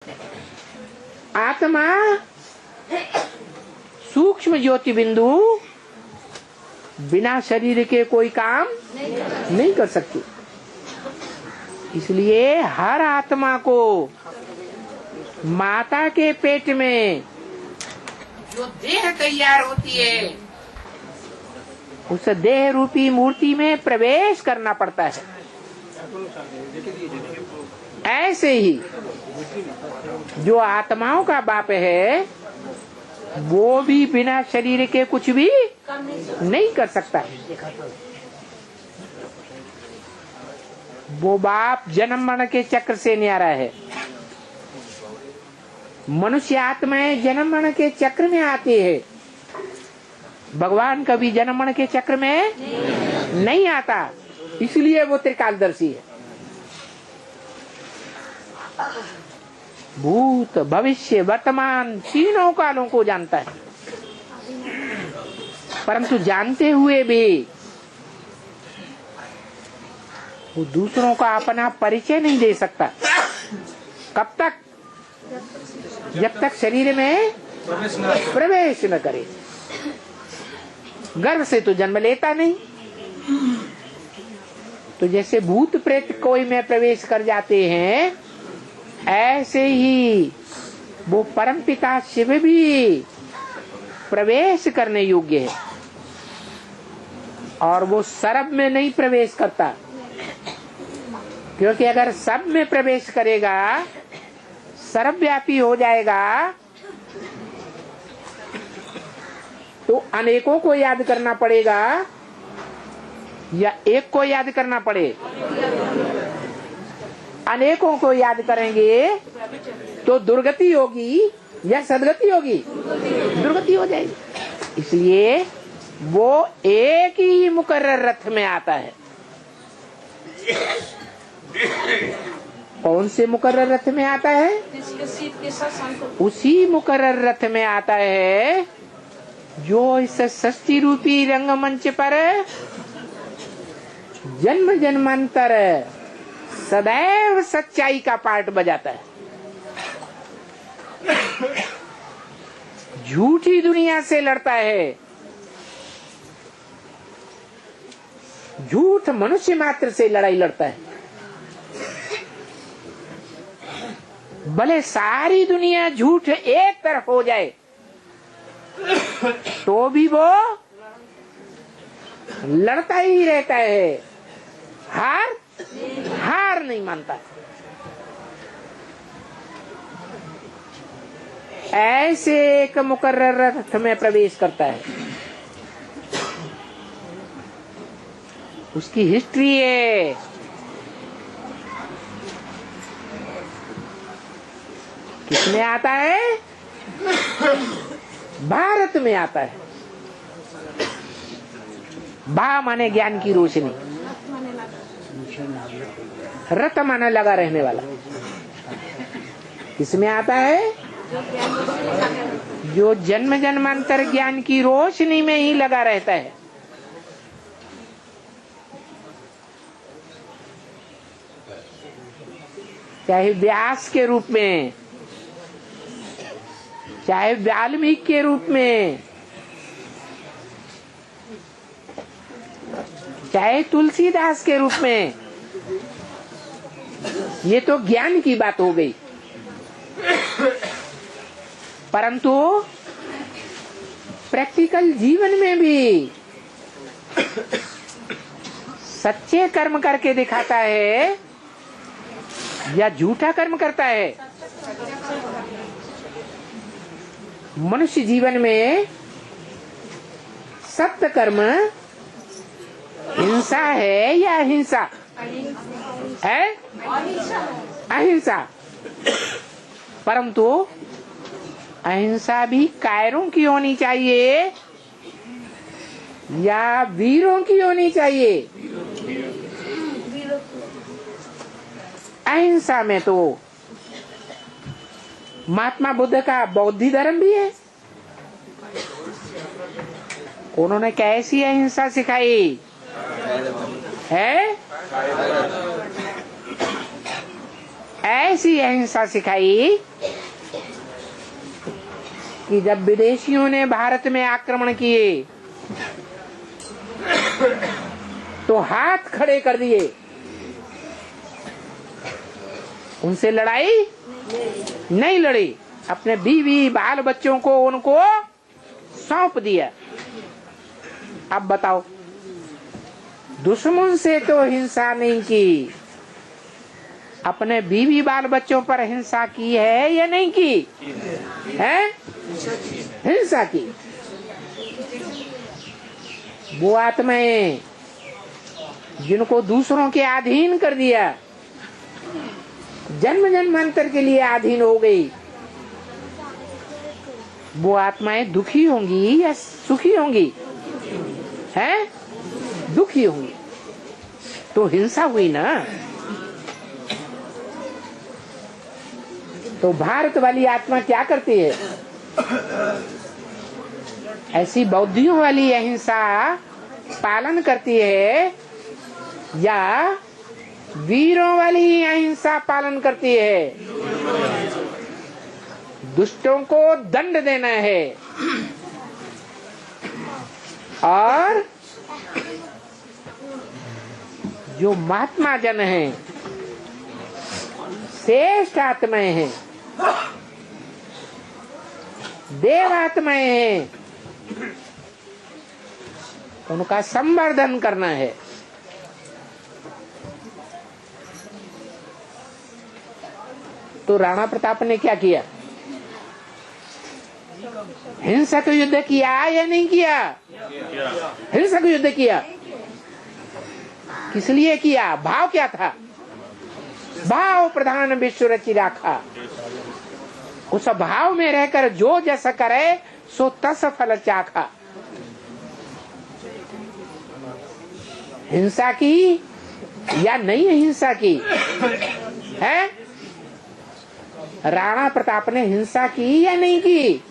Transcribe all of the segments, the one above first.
आत्मा सूक्ष्म ज्योति बिंदु बिना शरीर के कोई काम नहीं कर सकती। इसलिए हर आत्मा को माता के पेट में जो देह तैयार होती है उस देह रूपी मूर्ति में प्रवेश करना पड़ता है। ऐसे ही जो आत्माओं का बाप है वो भी बिना शरीर के कुछ भी नहीं कर सकता। वो बाप जन्म मरण के चक्र से न्यारा है। मनुष्य आत्माएं जन्म मरण के चक्र में आती है। भगवान कभी जन्म मरण के चक्र में नहीं आता, इसलिए वो त्रिकालदर्शी है। भूत भविष्य वर्तमान तीनों कालों को जानता है, परंतु जानते हुए भी वो दूसरों का अपना परिचय नहीं दे सकता। कब तक? जब तक शरीर में प्रवेश न करे। गर्भ से तो जन्म लेता नहीं। तो जैसे भूत प्रेत कोई में प्रवेश कर जाते हैं, ऐसे ही वो परमपिता शिव भी प्रवेश करने योग्य है। और वो सर्व में नहीं प्रवेश करता, क्योंकि अगर सब में प्रवेश करेगा, सर्वव्यापी हो जाएगा, तो अनेकों को याद करना पड़ेगा या एक को याद करना पड़े। अनेकों को याद करेंगे तो दुर्गति होगी या सदगति होगी? दुर्गति हो जाएगी। इसलिए वो एक ही मुकर्रर रथ में आता है। कौन से मुकर्रर रथ में आता है? उसी मुकर्रर रथ में आता है जो इस सृष्टि रूपी रंगमंच पर जन्म जन्मांतर सदैव सच्चाई का पार्ट बजाता है। झूठी दुनिया से लड़ता है। झूठ मनुष्य मात्र से लड़ाई लड़ता है। भले सारी दुनिया झूठ एक तरफ हो जाए तो भी वो लड़ता ही रहता है। हार नहीं मानता। ऐसे एक मुकर्रर रथ में प्रवेश करता है। उसकी हिस्ट्री है। किसमें आता है? भारत में आता है। भा माने ज्ञान की रोशनी, रत माने लगा रहने वाला। किसमें आता है? जो जन्म जन्मांतर ज्ञान की रोशनी में ही लगा रहता है। चाहे व्यास के रूप में, चाहे वाल्मीकि के रूप में, चाहे तुलसीदास के रूप में, ये तो ज्ञान की बात हो गई। परंतु प्रैक्टिकल जीवन में भी सच्चे कर्म करके दिखाता है या झूठा कर्म करता है? मनुष्य जीवन में सत्य कर्म हिंसा है या अहिंसा है? अहिंसा। परंतु अहिंसा भी कायरों की होनी चाहिए या वीरों की होनी चाहिए? अहिंसा में तो महात्मा बुद्ध का बौद्ध धर्म भी है। उन्होंने कैसी अहिंसा सिखाई है? ऐसी अहिंसा सिखाई कि जब विदेशियों ने भारत में आक्रमण किए तो हाथ खड़े कर दिए, उनसे लड़ाई नहीं लड़ी, अपने बीवी बाल बच्चों को उनको सौंप दिया। अब बताओ, दुश्मन से तो हिंसा नहीं की, अपने बीवी बाल बच्चों पर हिंसा की है या नहीं की है? हिंसा की। वो आत्माएं जिनको दूसरों के अधीन कर दिया, जन्म जन्मांतर के लिए अधीन हो गई, वो आत्माएं दुखी होंगी या सुखी होंगी? हैं? दुखी होंगी। तो हिंसा हुई ना। तो भारत वाली आत्मा क्या करती है? ऐसी बौद्धियों वाली अहिंसा पालन करती है या वीरों वाली ही अहिंसा पालन करती है? दुष्टों को दंड देना है और जो महात्मा जन हैं, श्रेष्ठ आत्माएं हैं, देव आत्माएं हैं, उनका संवर्धन करना है। तो राणा प्रताप ने क्या किया? हिंसक युद्ध किया या नहीं किया? हिंसक युद्ध किया। किस लिए किया? भाव क्या था? भाव प्रधान विश्व रचि राखा। उस भाव में रहकर जो जस करे सो तस फल चाखा। हिंसा की या नहीं हिंसा की है? राणा प्रताप ने हिंसा की या नहीं की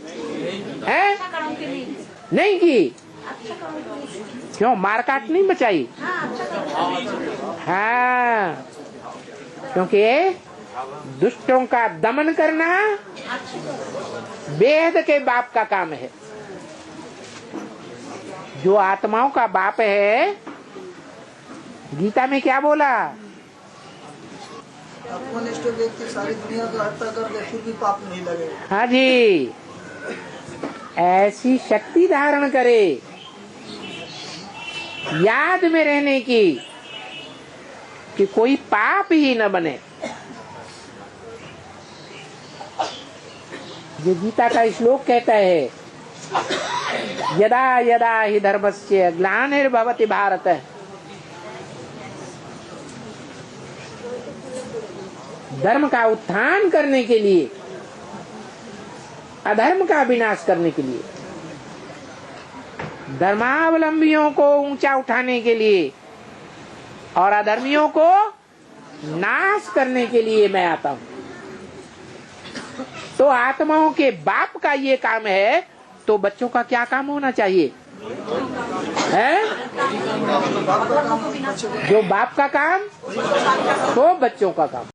है? नहीं की। क्यों? मारकाट नहीं बचाई? हाँ, क्योंकि दुष्टों का दमन करना वेद के बाप का काम है। जो आत्माओं का बाप है, गीता में क्या बोला? आत्मनिष्ठ व्यक्ति सारी दुनिया का हत्या कर दे फिर भी पाप नहीं लगे। हाँ जी, ऐसी शक्ति धारण करे याद में रहने की कि कोई पाप ही न बने। जो गीता का श्लोक कहता है, यदा यदा हि धर्मस्य ग्लानिर्भवति भारत, धर्म का उत्थान करने के लिए, अधर्म का विनाश करने के लिए, धर्मावलंबियों को ऊंचा उठाने के लिए और अधर्मियों को नाश करने के लिए मैं आता हूं। तो आत्माओं के बाप का ये काम है, तो बच्चों का क्या काम होना चाहिए? है? जो बाप का काम तो बच्चों का काम।